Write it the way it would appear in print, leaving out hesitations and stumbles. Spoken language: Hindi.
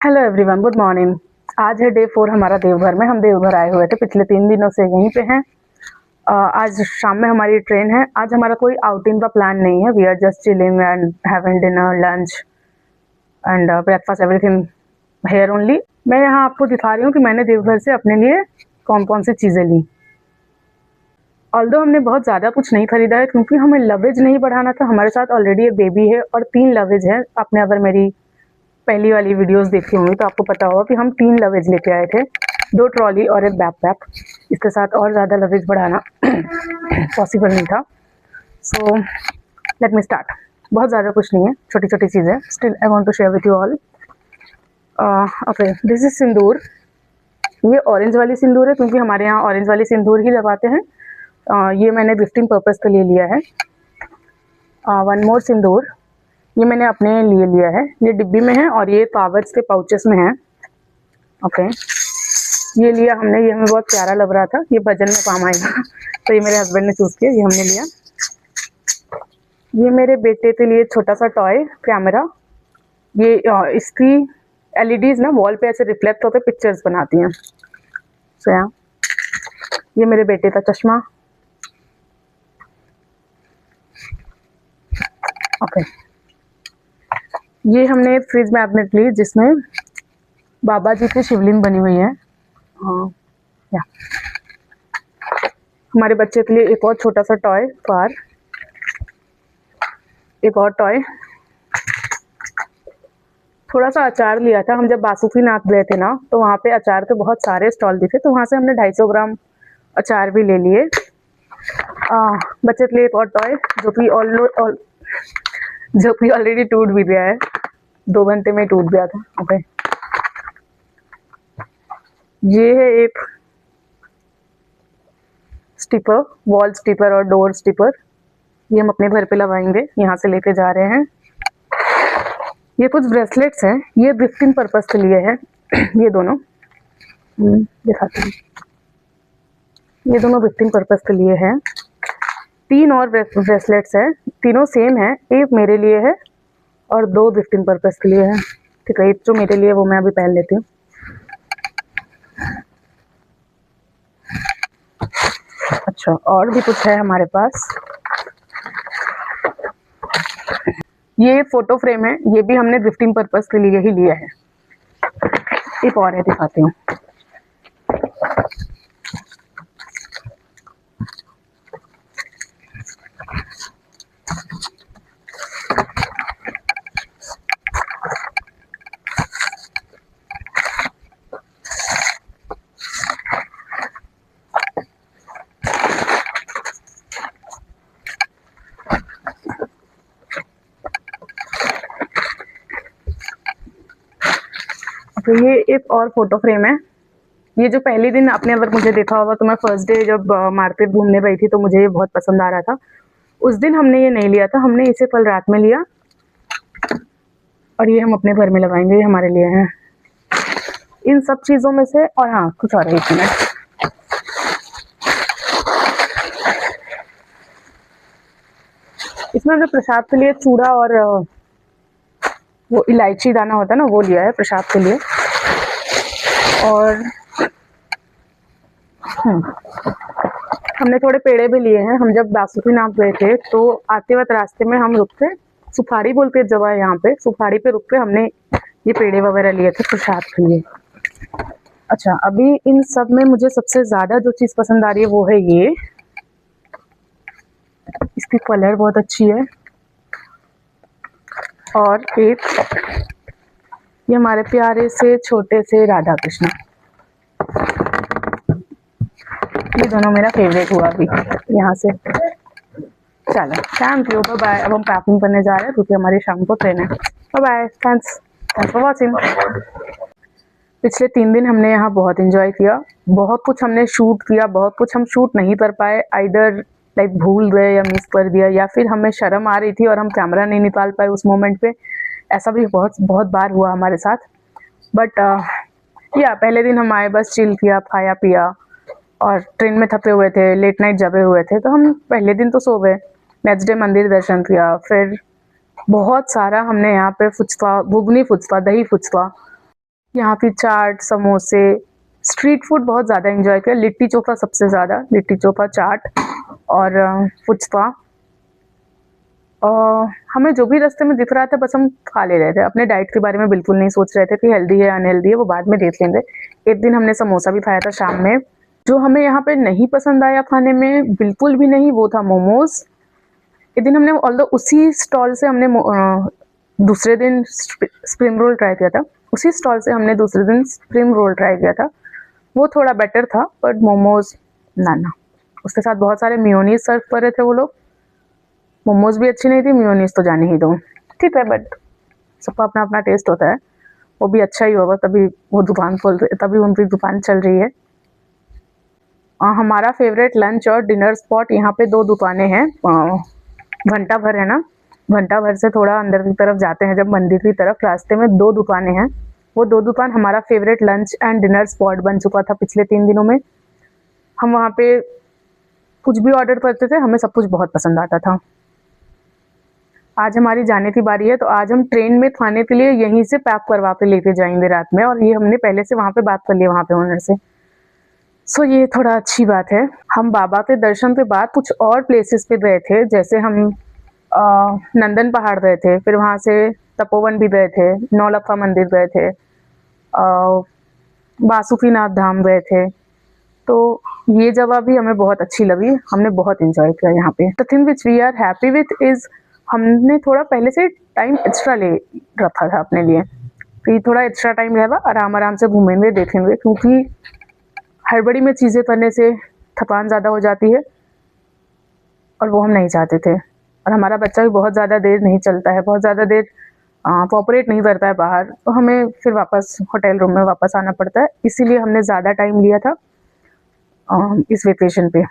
Hello everyone, good morning. आज है डे 4 हमारा देवघर में। हम देवघर आए हुए थे, पिछले 3 दिनों से यहीं पे हैं। आज शाम में हमारी ट्रेन है। आज हमारा कोई आउटिंग का प्लान नहीं है। We are just chilling and having dinner, lunch and breakfast, everything here only. मैं यहाँ आपको दिखा रही हूँ कि मैंने देवघर से अपने लिए कौन कौन सी चीज़ें ली। ऑल्दो हमने बहुत ज़्यादा कुछ नहीं खरीदा है क्योंकि हमें लगेज नहीं बढ़ाना था। हमारे साथ ऑलरेडी एक बेबी है और 3 लगेज है। आपने अगर मेरी पहली वाली वीडियोस देखी होंगी तो आपको पता होगा कि हम 3 लगेज लेके आए थे, 2 ट्रॉली और एक बैकपैक। इसके साथ और ज़्यादा लगेज बढ़ाना पॉसिबल नहीं था। So let me start. बहुत ज़्यादा कुछ नहीं है, छोटी छोटी चीज़ें। Still I want to share with you all. Okay, this is sindoor. ये ऑरेंज वाली सिंदूर है क्योंकि हमारे यहाँ ऑरेंज वाली सिंदूर ही लगाते हैं। ये मैंने गिफ्टिंग पर्पज़ के लिए लिया है। वन मोर सिंदूर, ये मैंने अपने लिए लिया है। ये डिब्बी में है और ये कागज के पाउचेस में है। ओके, ये लिया हमने, ये हमें बहुत प्यारा लग रहा था। ये भजन में काम आएगा तो ये मेरे हस्बैंड ने चूज़ किया, ये हमने लिया। ये मेरे बेटे के लिए छोटा सा टॉय कैमरा। ये इसकी एलईडीज ना वॉल पे ऐसे रिफ्लेक्ट होकर पिक्चर्स बनाती हैं। सो यहाँ ये मेरे बेटे का चश्मा। ओके, ये हमने फ्रिज मैग्नेट ली जिसमें बाबा जी की शिवलिंग बनी हुई है। या हमारे बच्चे के लिए एक और छोटा सा टॉय कार, एक और टॉय। थोड़ा सा अचार लिया था। हम जब बासुकीनाथ गए थे ना तो वहाँ पे अचार के बहुत सारे स्टॉल दिखे, तो वहाँ से हमने 250 ग्राम अचार भी ले लिए। बच्चे के लिए एक और टॉय जो कि ऑलरेडी टूट भी गया है, 2 घंटे में टूट गया था। ओके, ये है एक स्टिकर, वॉल स्टिकर और डोर स्टिकर। ये हम अपने घर पे लगाएंगे, यहाँ से लेके जा रहे हैं। ये कुछ ब्रेसलेट्स हैं, ये गिफ्टिंग पर्पस के लिए है। ये दोनों दिखाती हूँ, ये दोनों गिफ्टिंग पर्पस के लिए है। 3 और ब्रेसलेट्स हैं, तीनों सेम है। एक मेरे लिए है और 2 गिफ्टिंग पर्पस के लिए है। ठीक है, एक जो मेरे लिए वो मैं अभी पहन लेती हूँ। अच्छा, और भी कुछ है हमारे पास। ये फोटो फ्रेम है, ये भी हमने गिफ्टिंग पर्पस के लिए ही लिया है। एक और है, दिखाती हूँ। तो ये एक और फोटो फ्रेम है। ये जो पहले दिन आपने अगर मुझे देखा होगा तो मैं फर्स्ट डे जब मार्केट घूमने गई थी तो मुझे ये बहुत पसंद आ रहा था। उस दिन हमने ये नहीं लिया था, हमने इसे कल रात में लिया और ये हम अपने घर में लगाएंगे। ये हमारे लिए है। इन सब चीज़ों में से, और हाँ कुछ और है इसमें। इसमें हमने प्रसाद के लिए चूड़ा और वो इलायची दाना होता है ना, वो लिया है प्रसाद के लिए। और हमने थोड़े पेड़े भी लिए हैं। हम जब बासुकीनाथ गए थे तो आते वक्त रास्ते में हम रुक के, सुखाड़ी बोल के जगह है यहाँ पे, सुखाड़ी पे रुक के हमने ये पेड़े वगैरह लिए थे प्रसाद के लिए। अच्छा, अभी इन सब में मुझे सबसे ज़्यादा जो चीज़ पसंद आ रही है वो है ये। इसकी कलर बहुत अच्छी है। और एक ये हमारे प्यारे से छोटे से राधा कृष्ण, ये दोनों मेरा फेवरेट हुआ अभी यहाँ से। चलो, थैंक यू, बाय बाय। अब हम पैकिंग करने जा रहे हैं क्योंकि हमारी शाम को ट्रेन है। Bye bye, thanks for watching. पिछले 3 दिन हमने यहाँ बहुत एंजॉय किया। बहुत कुछ हमने शूट किया, बहुत कुछ हम शूट नहीं कर पाए। आइदर लाइक भूल गए या मिस कर दिया, या फिर हमें शर्म आ रही थी और हम कैमरा नहीं निकाल पाए उस मोमेंट पे। ऐसा भी बहुत बहुत बार हुआ हमारे साथ। बट या पहले दिन हम आए, बस चिल किया, खाया पिया, और ट्रेन में थके हुए थे, लेट नाइट जगे हुए थे, तो हम पहले दिन तो सो गए। नेक्स्ट डे मंदिर दर्शन किया, फिर बहुत सारा हमने यहाँ पे फुचका, घुगनी फुचका, दही फुचका, यहाँ की चाट, समोसे, स्ट्रीट फूड बहुत ज़्यादा एंजॉय किया। लिट्टी चोखा सबसे ज़्यादा, लिट्टी चोखा, चाट और पुचका। हमें जो भी रास्ते में दिख रहा था बस हम खा ले रहे थे, अपने डाइट के बारे में बिल्कुल नहीं सोच रहे थे कि हेल्दी है अनहेल्दी है, वो बाद में देख लेंगे। एक दिन हमने समोसा भी खाया था शाम में। जो हमें यहाँ पे नहीं पसंद आया खाने में बिल्कुल भी नहीं, वो था मोमोज। एक दिन हमने ऑल्दो उसी स्टॉल से हमने दूसरे दिन स्प्रिंग रोल ट्राई किया था, उसी स्टॉल से हमने दूसरे दिन स्प्रिंग रोल ट्राई किया था, वो थोड़ा बेटर था। बट मोमोज ना, उसके साथ बहुत सारे मेयोनीज सर्व कर रहे थे वो लोग। मोमोज भी अच्छी नहीं थी, मेयोनीज तो जाने ही दो। ठीक है, बट सबका अपना अपना टेस्ट होता है, वो भी अच्छा ही होगा तभी वो दुकान खोल रही, तभी उनकी दुकान चल रही है। हमारा फेवरेट लंच और डिनर स्पॉट यहाँ पे 2 दुकानें हैं। घंटा भर है ना, घंटा भर से थोड़ा अंदर की तरफ जाते हैं जब मंदिर की तरफ, रास्ते में 2 दुकानें हैं। वो 2 दुकान हमारा favourite lunch and dinner spot बन चुका था पिछले 3 दिनों में। हम वहाँ पे कुछ भी ऑर्डर करते थे, हमें सब कुछ बहुत पसंद आता था। आज हमारी जाने की बारी है, तो आज हम ट्रेन में खाने के लिए यहीं से पैक करवा के लेके जाएंगे रात में, और ये हमने पहले से वहाँ पे बात कर लिया वहाँ पे ओनर से। सो ये थोड़ा अच्छी बात है। हम बाबा के दर्शन के बाद कुछ और प्लेसेस पे गए थे, जैसे हम नंदन पहाड़ गए थे, फिर वहाँ से तपोवन भी गए थे, नौलखा मंदिर गए थे, बासुकीनाथ धाम गए थे। तो ये जगह भी हमें बहुत अच्छी लगी, हमने बहुत एंजॉय किया यहाँ पे। The thing which we are happy with is हमने थोड़ा पहले से टाइम एक्स्ट्रा ले रखा था अपने लिए, कि थोड़ा एक्स्ट्रा टाइम रहेगा, आराम आराम से घूमेंगे देखेंगे, क्योंकि हड़बड़ी में चीज़ें करने से थकान ज़्यादा हो जाती है और वो हम नहीं चाहते थे। और हमारा बच्चा भी बहुत ज़्यादा देर नहीं चलता है, बहुत ज़्यादा देर कोऑपरेट नहीं करता है बाहर, तो हमें फिर वापस होटल रूम में वापस आना पड़ता है, इसीलिए हमने ज़्यादा टाइम लिया था इस वेकेशन पे।